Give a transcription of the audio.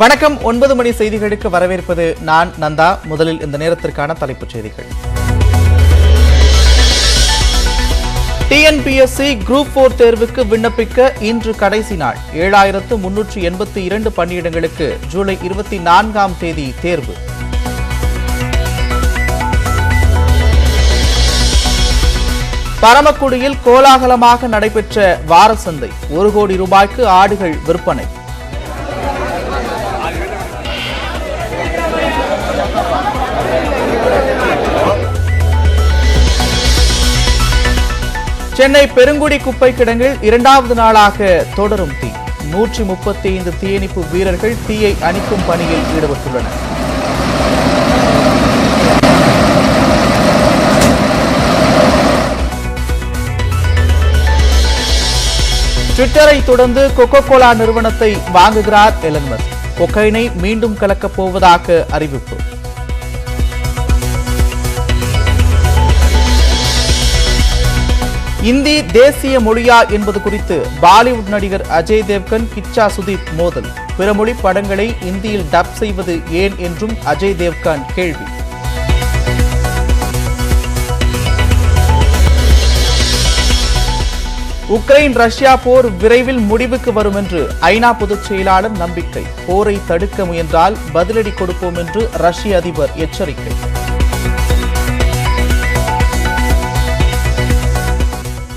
வணக்கம். 9 மணி செய்திகளுக்கு வரவேற்பது நான் நந்தா. முதலில் இந்த நேரத்திற்கான தலைப்புச் செய்திகள். டிஎன்பிஎஸ்சி குரூப் 4 தேர்வுக்கு விண்ணப்பிக்க இன்று கடைசி நாள். 7382 பணியிடங்களுக்கு ஜூலை 24ஆம் தேதி தேர்வு. பரமக்குடியில் கோலாகலமாக நடைபெற்ற வாரசந்தை. 1 கோடி ரூபாய்க்கு ஆடுகள் விற்பனை. சென்னை பெருங்குடி குப்பை கிடங்கில் 2வது நாளாக தொடரும் தீ. 135 தீயணைப்பு வீரர்கள் தீயை அணைக்கும் பணியில் ஈடுபட்டுள்ளனர். ட்விட்டரை தொடர்ந்து கோகோ-கோலா நிறுவனத்தை வாங்குகிறார் எலன் மஸ்க். கொக்கைனை மீண்டும் கலக்கப் போவதாக அறிவிப்பு. இந்தி தேசிய மொழியா என்பது குறித்து பாலிவுட் நடிகர் அஜய் தேவ்கன், கிச்சா சுதீப் மோதல். பிற மொழி படங்களை இந்தியில் டப் செய்வது ஏன் என்றும் அஜய் தேவ்கன் கேள்வி. உக்ரைன் ரஷ்யா போர் விரைவில் முடிவுக்கு வரும் என்று ஐநா பொதுச் செயலாளர் நம்பிக்கை. போரை தடுக்க முயன்றால் பதிலடி கொடுப்போம் என்று ரஷ்ய அதிபர் எச்சரிக்கை.